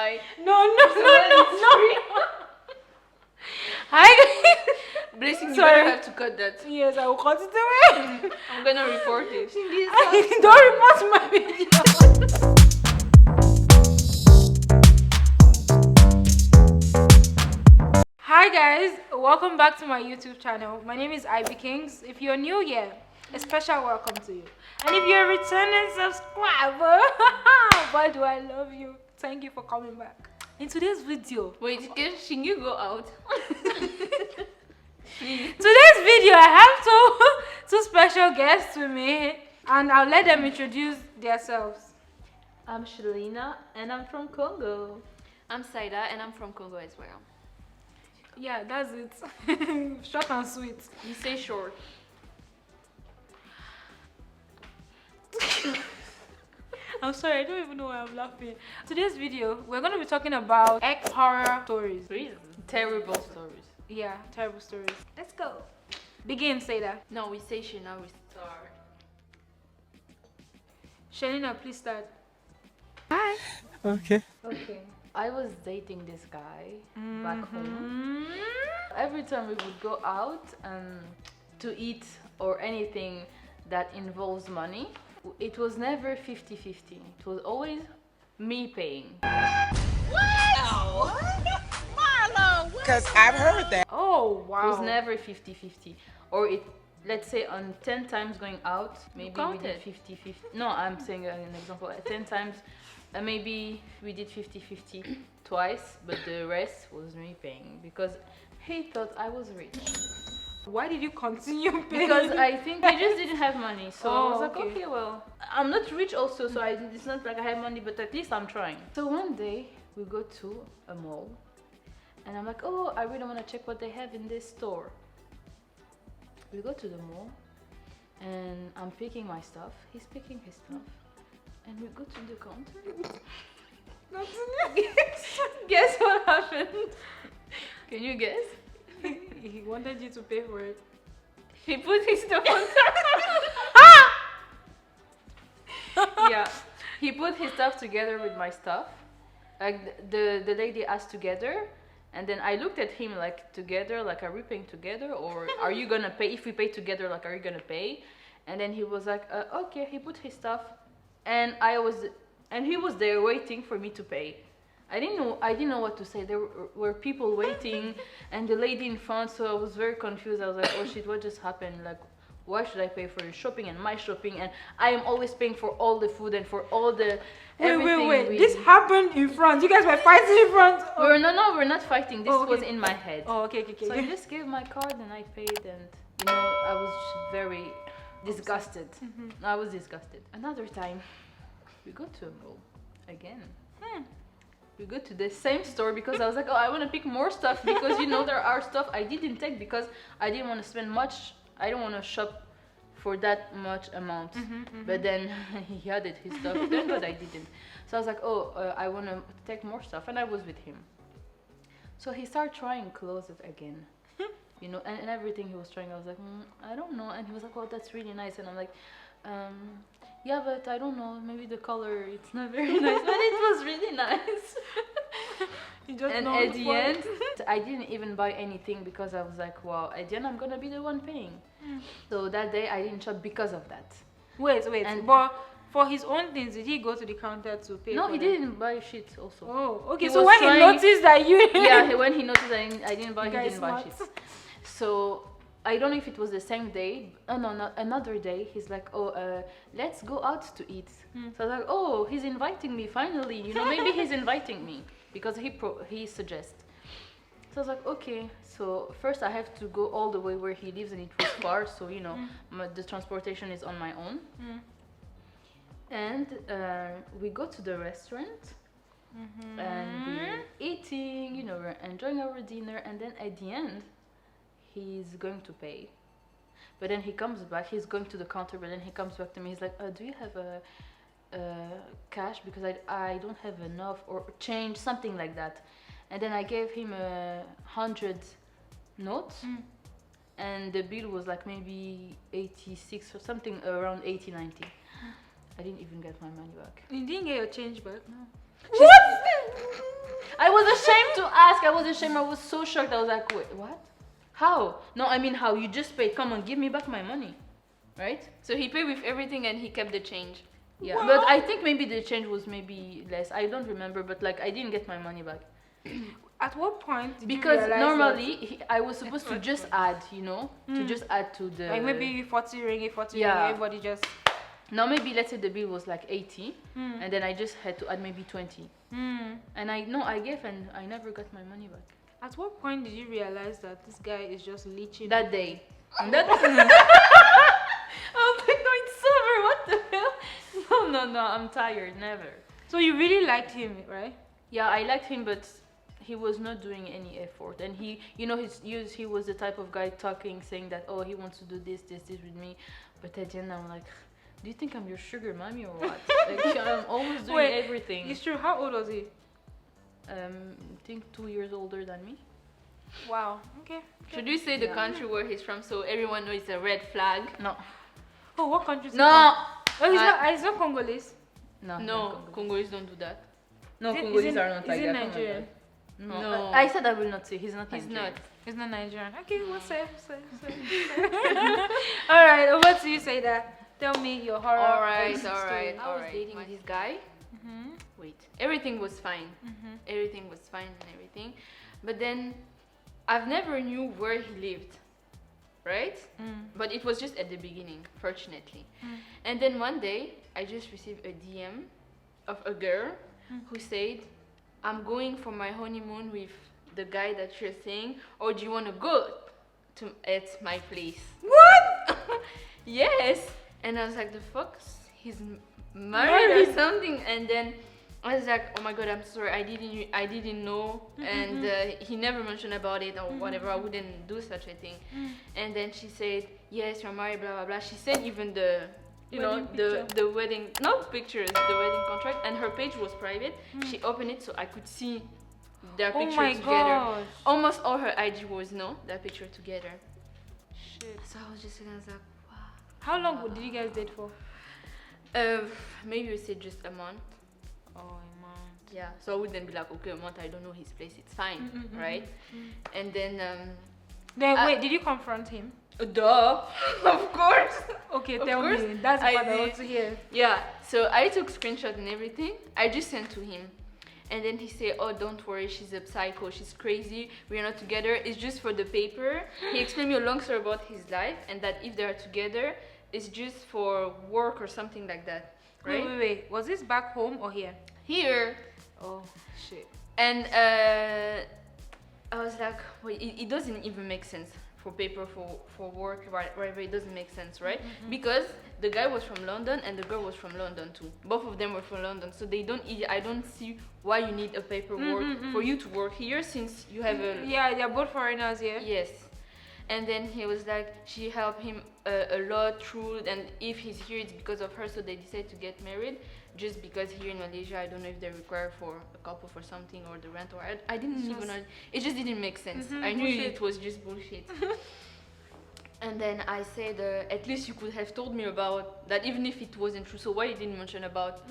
lie. No. Hi guys. Blessing, you Sorry. better have to cut that. Yes, I will cut it away. I'm gonna report it. Don't report my video. Hi guys, welcome back to my YouTube channel. My name is IBKinx. If you're new here, a special welcome to you. And if you're a returning subscriber, boy do I love you. Thank you for coming back. In today's video, Wait, can you go out? Please. Today's video, I have two special guests with me, and I'll let them introduce themselves. I'm Shelina and I'm from Congo. I'm Saida and I'm from Congo as well. Yeah, that's it. Short and sweet. You say short. I'm sorry, I don't even know why I'm laughing. Today's video, we're going to be talking about horror stories. Really? Terrible stories. Yeah, terrible stories. Let's go. Begin, Saida. No, we say she, now we start. Shelina, please start. Hi. Okay. Okay. I was dating this guy back home. Every time we would go out to eat or anything that involves money, it was never 50-50. It was always me paying. Wow! Marlo! Because I've heard that. Oh, wow. It was never 50-50. Or it, let's say on 10 times going out, maybe we did 50-50. No, I'm saying an example. 10 times, maybe we did 50-50 twice, but the rest was me paying because he thought I was rich. Why did you continue paying? Because I think I just didn't have money, so I was like, okay. okay, well, I'm not rich also, so it's not like I have money, but at least I'm trying. So one day we go to a mall, and I'm like, oh, I really want to check what they have in this store. We go to the mall, and I'm picking my stuff. He's picking his stuff, and we go to the counter. Guess what happened? Can you guess? He wanted you to pay for it. He put his stuff on Yeah, he put his stuff together with my stuff. Like the lady asked together, and then I looked at him like together, like are we paying together or are you gonna pay? If we pay together, like are you gonna pay? And then he was like, okay. He put his stuff, and he was there waiting for me to pay. I didn't know what to say. There were people waiting and the lady in front, so I was very confused. I was like, oh shit, what just happened? Like, why should I pay for your shopping and my shopping? And I am always paying for all the food and for all the everything. Wait. This happened in front. You guys were fighting in front? We're not fighting. This was in my head. Oh, okay. So I just gave my card and I paid, and I was very disgusted. I was disgusted. Another time, we go to a mall again. We go to the same store because I was like, oh, I want to pick more stuff because there are stuff I didn't take because I didn't want to spend much. I don't want to shop for that much amount. But then he added his stuff. Thank God I didn't. So I was like, oh, I want to take more stuff, and I was with him. So he started trying clothes again, and everything he was trying. I was like, I don't know, and he was like, oh, that's really nice, and I'm like, yeah, but I don't know, maybe the color, it's not very nice, but it was really nice. And at the end, I didn't even buy anything because I was like, wow, at the end I'm gonna be the one paying. So that day I didn't shop because of that. Wait, but for his own things, did he go to the counter to pay? No, for he them? didn't buy shit also. Oh, okay, He so was when he noticed that you... Yeah, when he noticed that I didn't buy, he Guys didn't buy shit. So I don't know if it was the same day. Oh no, not another day. He's like, oh, let's go out to eat. So I was like, oh, he's inviting me finally. Maybe he's inviting me because he suggests. So I was like, okay. So first I have to go all the way where he lives, and it was far. So the transportation is on my own. And we go to the restaurant, and we're eating. We're enjoying our dinner, and then at the end, he's going to pay. But then he comes back, he's going to the counter, but then he comes back to me, he's like, do you have cash? Because I don't have enough, or change, something like that. And then I gave him 100 notes, and the bill was like maybe 86 or something, around 80-90. I didn't even get my money back. You didn't get your change back? No. What? I was ashamed to ask. I was ashamed. I was so shocked. I was like, wait, what? How? No, I mean how? You just paid. Come on, give me back my money. Right? So he paid with everything and he kept the change. Yeah. What? But I think maybe the change was maybe less. I don't remember, but like I didn't get my money back. At what point did because you realize normally I was supposed to just add, you know, to just add to the... Like maybe 40 ringgit, 40 Yeah. ringgit, everybody just... Now maybe let's say the bill was like 80 and then I just had to add maybe 20. And I gave and I never got my money back. At what point did you realize that this guy is just leeching? That day. And that I was like, no, it's summer, what the hell? No, I'm tired, never. So you really liked him, right? Yeah, I liked him, but he was not doing any effort. And he, you know, he was the type of guy talking, saying that, oh, he wants to do this with me. But at the end, I'm like, do you think I'm your sugar mommy or what? Like, I'm always doing everything. It's true. How old was he? I think 2 years older than me. Wow. Okay. Should we say the country where he's from so everyone knows it's a red flag? No. Oh, what country is he No. from? Oh, he's not Congolese. No, Congolese don't do that. No, Congolese are not is like he that. Nigerian? No. I said I will not say. He's not He's Nigerian. not. He's not Nigerian. Okay, well, safe. Alright, over to you, Saida. Tell me your horror. Alright. story. I was dating this guy. Wait, everything was fine. Everything was fine and everything. But then I've never knew where he lived. Right? But it was just at the beginning, fortunately. And then one day, I just received a DM of a girl who said, I'm going for my honeymoon with the guy that you're saying, or do you want to go at my place? What? Yes. And I was like, the fuck? He's married or something? And then I was like, oh my god, I'm sorry, I didn't know, and he never mentioned about it or whatever. I wouldn't do such a thing. And then she said, yes, you're married, blah blah blah. She sent even the, you know, the wedding, not pictures, the wedding contract, and her page was private. She opened it so I could see their picture together. Gosh. Almost all her IG was their picture together. Shit. So I was just sitting, I was like, wow. How long did you guys date for? Maybe we said just a month. Oh, a month. Yeah, so I wouldn't be like, okay, a month, I don't know his place, it's fine, right? And then wait, did you confront him? duh, of course. Okay, Of tell course me. That's the I part I did. want to hear. Yeah, so I took screenshot and everything. I just sent to him. And then he said, oh, don't worry, she's a psycho, she's crazy, we're not together, it's just for the paper. He explained me a long story about his life, and that if they're together, it's just for work or something like that, right? Wait. Was this back home or here? Here. Oh, shit. And I was like, well, it doesn't even make sense for paper, for work, whatever. It doesn't make sense, right? Because the guy was from London and the girl was from London too. Both of them were from London, so I don't see why you need a paperwork for you to work here, since you have a... Yeah, they're both foreigners here. Yes. And then he was like, she helped him a lot through, and if he's here, it's because of her, so they decided to get married. Just because here in Malaysia, I don't know if they require for a couple for something or the rent, or I didn't even know. It just didn't make sense. I knew it was just bullshit. And then I said, at least you could have told me about that, even if it wasn't true. So why you didn't mention about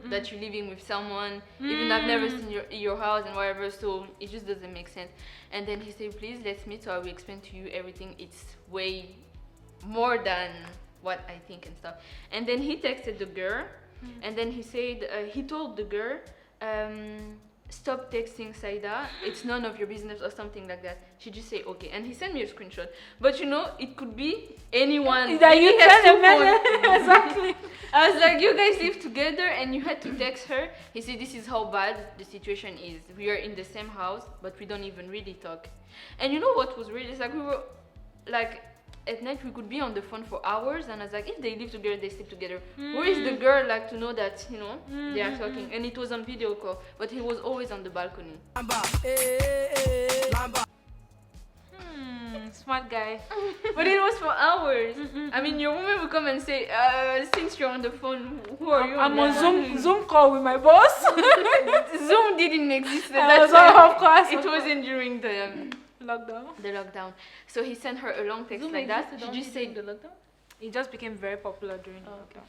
that you're living with someone, even I've never seen your house and whatever, so it just doesn't make sense. And then he said, please let's meet so I will explain to you everything. It's way more than what I think and stuff. And then he texted the girl, and then he said, he told the girl, stop texting Saida, it's none of your business or something like that. She just say okay, and he sent me a screenshot. But you know, it could be anyone that you has tell two them. phones. Exactly. I was like, you guys live together and you had to text her. He said, this is how bad the situation is. We are in the same house, but we don't even really talk. And you know what was weird? It's like we were like, at night we could be on the phone for hours, and I was like, if they live together, they sleep together. Where is the girl like to know that, you know, they are talking? And it was on video call, but he was always on the balcony. Smart guy. But it was for hours. I mean, your woman would come and say, since you're on the phone, who are you? I'm on Zoom call with my boss. Zoom didn't exist at I that was time. of course. It wasn't during the lockdown. So he sent her a long text like that. She just said the lockdown. It just became very popular during the lockdown.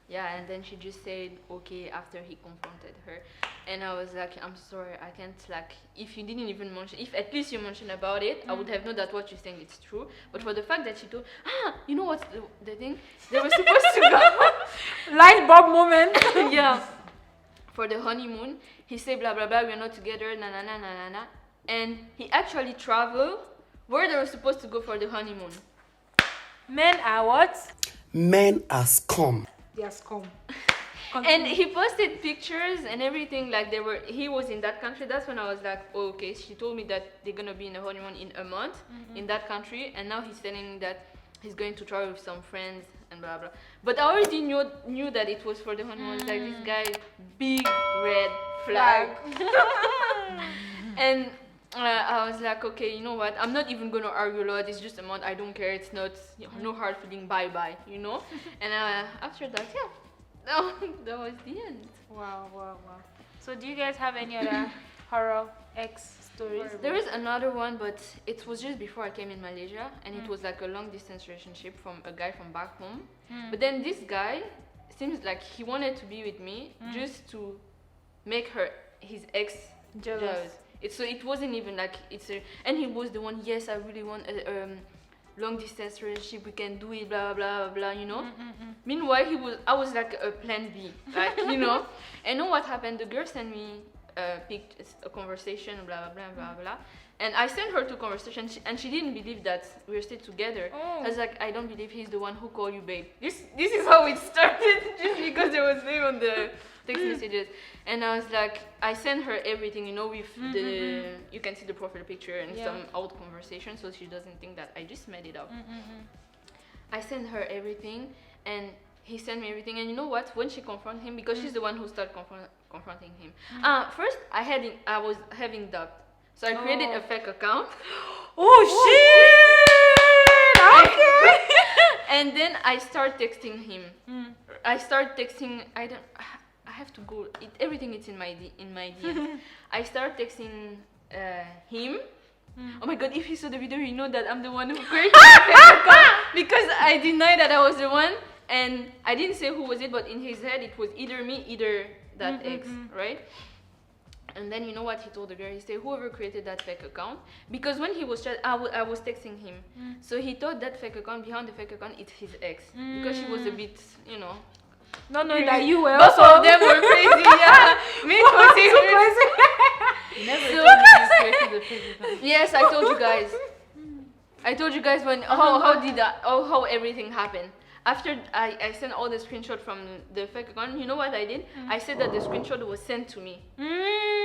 Yeah, and then she just said okay after he confronted her. And I was like, I'm sorry, I can't, like, if you didn't even mention, if at least you mentioned about it, I would have known that what you're saying is true. But for the fact that she told, you know what's the thing? They were supposed to go. Light bulb moment. Yeah. For the honeymoon, he said blah blah blah, we're not together, na na na na na na. And he actually traveled where they were supposed to go for the honeymoon. Men are what? Men are scum. They are scum. And he posted pictures and everything, like he was in that country. That's when I was like, oh, okay. She told me that they're gonna be in a honeymoon in a month in that country, and now he's telling that he's going to travel with some friends and blah blah. But I already knew that it was for the honeymoon. Like, this guy, big red flag. And I was like, okay, you know what? I'm not even gonna argue a lot. It's just a month. I don't care. It's not, no hard feeling. Bye bye. You know. And after that, yeah. That was the end. Wow. So do you guys have any other horror ex stories? There is another one, but it was just before I came in Malaysia, and it was like a long distance relationship from a guy from back home. But then this guy seems like he wanted to be with me just to make his ex jealous. It wasn't even like and he was the one. Yes, I really want a long distance relationship, we can do it, blah blah blah, you know. Meanwhile, I was like a plan B, like, you know. And know what happened? The girl sent me a conversation, blah blah blah blah, and I sent her to conversation, and she didn't believe that we were still together. I was like, I don't believe he's the one who called you babe. This is how it started, just because there was name on the text messages. And I was like, I sent her everything, you know, with you can see the profile picture and some old conversation, so she doesn't think that I just made it up. I sent her everything, and he sent me everything. And you know what? When she confronted him, because she's the one who started confronting him. First, I was having doubt, so I created a fake account. Okay. And then I start texting him. I start texting. I have to go. Everything is in my DM. I start texting him. Oh my god! If he saw the video, he know that I'm the one who created the account, because I denied that I was the one, and I didn't say who was it, but in his head it was either me, either that ex, right? And then you know what he told the girl? He said, whoever created that fake account, because when he was I was texting him, so he thought that fake account, behind the fake account, it's his ex, because she was a bit, you know. Not knowing that you were both of them were crazy, yeah. Me too crazy. Never told me you created the physical. Yes, I told you guys. I told you guys when how everything happened. After I sent all the screenshot from the fake account, you know what I did? I said that the screenshot was sent to me.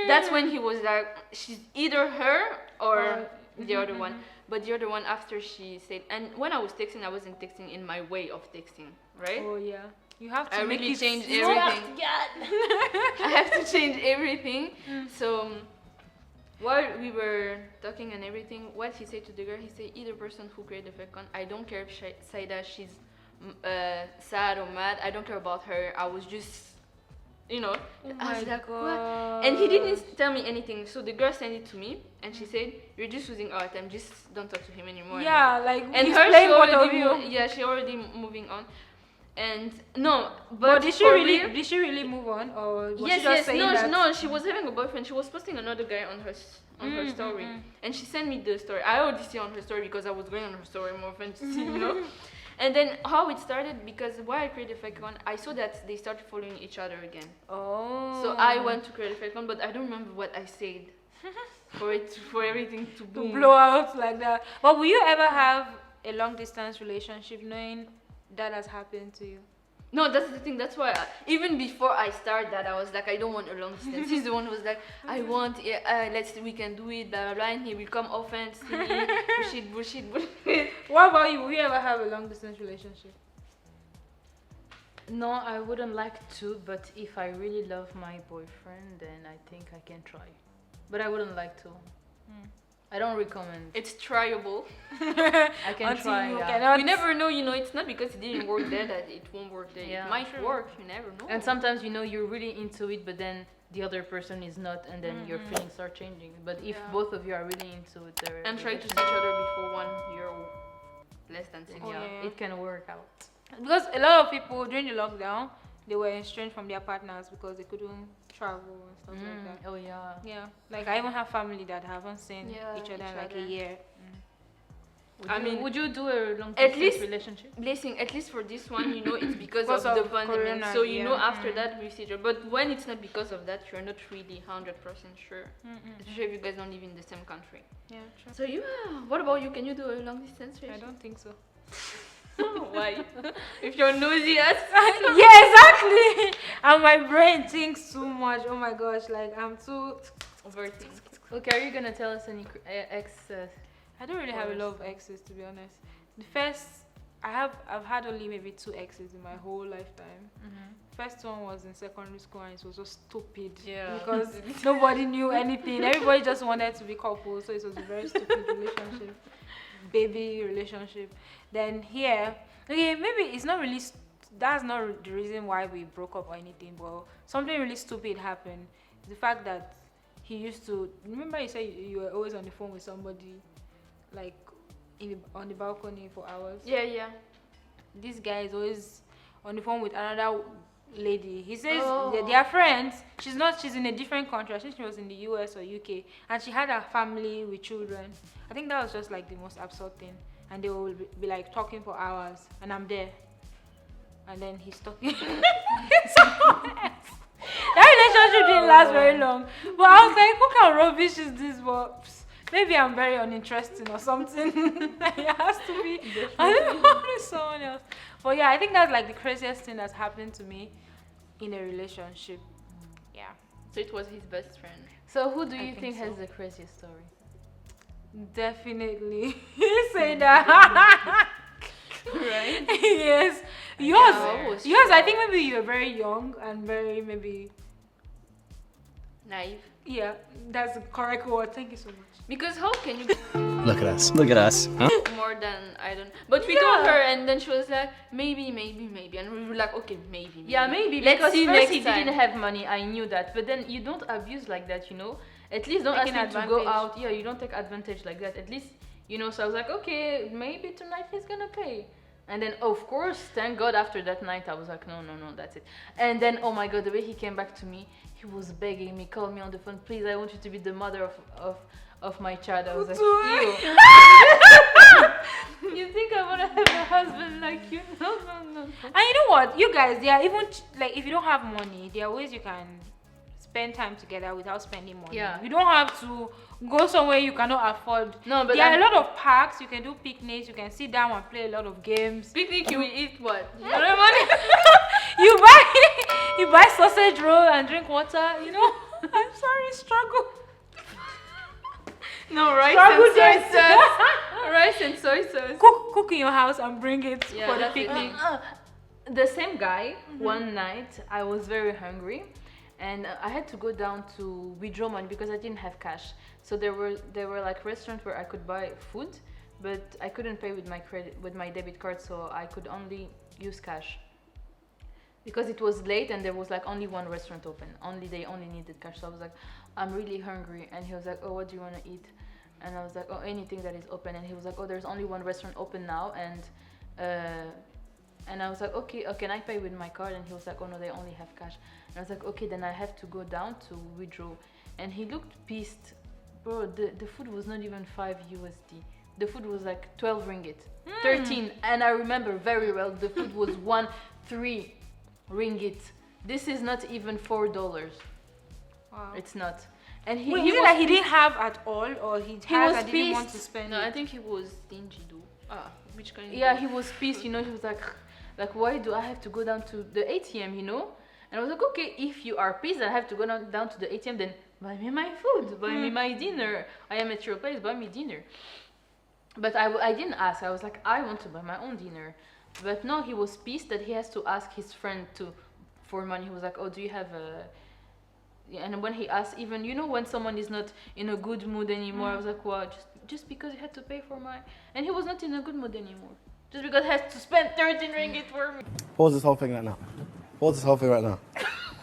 That's when he was like, she's either her or the other one. But the other one, after she said, and when I was texting, I wasn't texting in my way of texting, right? Oh yeah. You have to I make really it changed everything. I have to change everything. So while we were talking and everything, what he said to the girl, he said, either person who created the fake account, I don't care if Saida, she's sad or mad, I don't care about her. I was just, you know, I was like, what? And he didn't tell me anything. So the girl sent it to me, and she said, you're just losing our time, just don't talk to him anymore. Yeah, like, and he's her, playing both of you. she already moving on. And no, but did she really move on, or was she just saying that? No, she was having a boyfriend. She was posting another guy on her story, and she sent me the story. I already see on her story because I was going on her story more often to see, you know. And then how it started, because while I created a fake account, I saw that they started following each other again. Oh. So I went to create a fake account, but I don't remember what I said for everything to blow out like that. But will you ever have a long distance relationship knowing that has happened to you? No, that's the thing. That's why even before I started that, I was like, I don't want a long distance. He's the one who was like, I want, we can do it, blah blah blah. And he will come often, see me, bullshit. What about you? Will you ever have a long distance relationship? No, I wouldn't like to, but if I really love my boyfriend, then I think I can try. But I wouldn't like to. I don't recommend. It's tryable. I can try. We never know, you know. It's not because it didn't work there that it won't work there. Yeah. It might work. You never know. And sometimes, you know, you're really into it, but then the other person is not, and then your feelings start changing. But if both of you are really into it, and try to see each other before 1 year or less than 6 years, it can work out. Because a lot of people during the lockdown, they were estranged from their partners because they couldn't travel and stuff like that. Oh yeah. Yeah, like I even have family that haven't seen each other in like a year. Would you do a long at distance least relationship? Blessing, at least for this one, you know, it's because Because of the of pandemic. corona, So you know, yeah. after that we see each other. But when it's not because of that, you're not really 100% sure. Especially if you guys don't live in the same country. Yeah, true. So what about you? Can you do a long distance I relationship? don't think so. Why? If you're nosy as Yeah, exactly. And my brain thinks too much. Oh my gosh, like I'm too. overthink. Okay, are you gonna tell us any ex? I don't really have a lot of exes, to be honest. The first, I've had only maybe 2 exes in my whole lifetime. First one was in secondary school and it was just stupid. Yeah. Because nobody knew anything. Everybody just wanted to be couples, so it was a very stupid relationship. Baby relationship. Then here, okay, maybe it's not really. That's not the reason why we broke up or anything, but something really stupid happened. The fact that he used to. Remember, you said you were always on the phone with somebody, like on the balcony for hours. Yeah. This guy is always on the phone with another lady. He says they are friends. She's in a different country. I think she was in the US or UK, and she had a family with children. I think that was just like the most absurd thing. And they will be like talking for hours, and I'm there, and then he's talking. That relationship didn't last very long, but I was like, what kind of rubbish is this? But maybe I'm very uninteresting or something. It has to be. I don't know, it's someone else. But yeah, I think that's like the craziest thing that's happened to me in a relationship. Yeah. So it was his best friend. So who do you think think so. has the craziest story? Definitely. Say that. Right? Yes. Yours, I think maybe you were very young and very maybe. Naive. Yeah, that's the correct word. Thank you so much. Because how can you Look at us. Look at us. Huh? more than I don't. But we told her, and then she was like, maybe, and we were like, okay, maybe. Yeah, maybe. Let's Because see first next he time. didn't have money. I knew that. But then you don't abuse like that, you know. At least don't Taking ask him to go advantage. out. Yeah, you don't take advantage like that. At least, you know. So I was like, okay, maybe tonight he's gonna pay. And then, of course, thank God, after that night, I was like, no, that's it. And then, oh my God, the way he came back to me, he was begging me, called me on the phone, please, I want you to be the mother of my child. I was like, ew. You think I want to have a husband like you? No. And you know what? You guys, they are even like if you don't have money, there are ways you can spend time together without spending money. Yeah. You don't have to go somewhere you cannot afford. No, but there are a lot of parks. You can do picnics. You can sit down and play a lot of games. Picnic, you will eat what? You buy sausage roll and drink water. You know. I'm sorry, struggle. No, rice Struggle and soy days. sauce. Rice and soy sauce. Cook in your house and bring it Yeah, for the that's it. picnic. The same guy, one night, I was very hungry. And I had to go down to withdraw money because I didn't have cash. So there were like restaurants where I could buy food, but I couldn't pay with my debit card, so I could only use cash. Because it was late and there was like only one restaurant open. They only needed cash. So I was like, I'm really hungry. And he was like, oh, what do you want to eat? And I was like, oh, anything that is open. And he was like, oh, there's only one restaurant open now. And I was like, okay, can I pay with my card? And he was like, oh no, they only have cash. And I was like, okay, then I have to go down to withdraw. And he looked pissed. Bro, the food was not even 5 USD. The food was like 12 ringgit. 13. And I remember very well, the food was 3 ringgit. This is not even $4. Wow. It's not. And he Wait, was is it that he didn't have at all, or he had was and didn't want to pissed. spend No, it? I think he was stingy though. Which kind? Yeah, he was pissed, you know. He was like, why do I have to go down to the ATM, you know? And I was like, okay, if you are pissed, I have to go down to the ATM, then buy me my food, buy me my dinner. I am at your place, buy me dinner. But I didn't ask. I was like, I want to buy my own dinner. But no, he was pissed that he has to ask his friend for money. He was like, oh, do you have a... Yeah, and when he asked, even, you know, when someone is not in a good mood anymore, I was like, well, just because you had to pay for my... And he was not in a good mood anymore. Just because he has to spend 13 ringgit for me. Pause this whole thing right now. Pause this whole thing right now.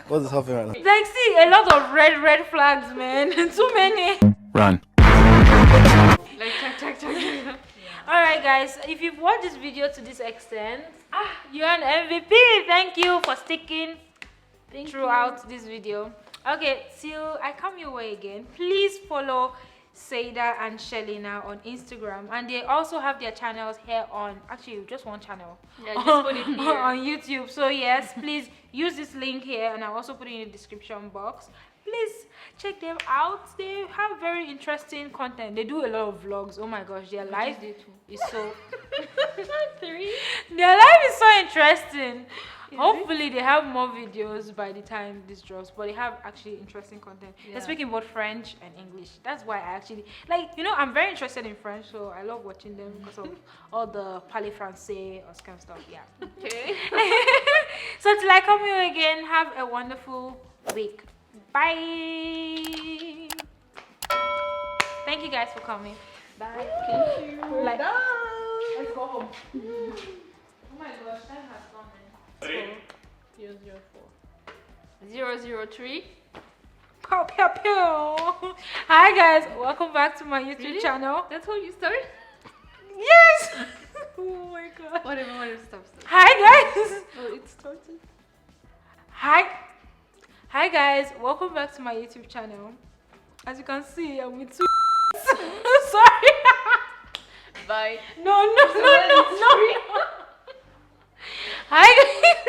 Pause this whole thing right now. Like, see, a lot of red flags, man. Too many. Run. Like, check. Alright, guys, if you've watched this video to this extent, You're an MVP. Thank you for sticking throughout this video. Okay, till I come your way again, please follow Saida and Shelina on Instagram, and they also have their channels here on just one channel. Yeah, just put it here. On YouTube. So yes, please use this link here, and I'll also put it in the description box. Please check them out. They have very interesting content. They do a lot of vlogs. Oh my gosh, their life is so their life is so interesting. Hopefully they have more videos by the time this drops, but they have actually interesting content. They're speaking both French and English. That's why I actually I'm very interested in French, so I love watching them because of all the parler français or kind of stuff. Yeah. Okay. So till I come here again, have a wonderful week. Bye. Thank you guys for coming. Bye. Thank you. Let's go home. Oh my gosh, time has gone. 003. Pow, pow, pow. Hi guys, welcome back to my YouTube channel. That's how you start? Yes. Oh my god. Whatever, stop. Hi guys. Oh, it started. Hi guys, welcome back to my YouTube channel. As you can see, I'm with two. Sorry. Bye. No. Hi guys.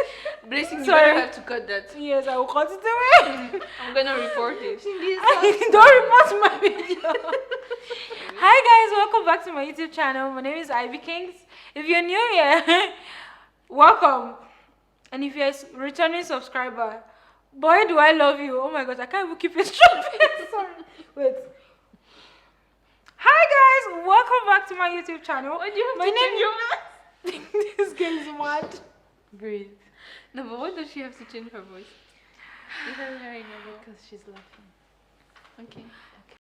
Blessing, you Sorry. better have to cut that. Yes, I will cut it away. I'm gonna report it. Don't report my video. Hi guys, welcome back to my YouTube channel. My name is IBKinx. If you're new here, welcome. And if you're a returning subscriber, boy do I love you. Oh my gosh, I can't even keep it straight. Sorry. Wait. Hi guys, welcome back to my YouTube channel. Why do you have my to name change your voice? This girl is mad. Breathe. No, but why does she have to change her voice? Because she's laughing. Okay.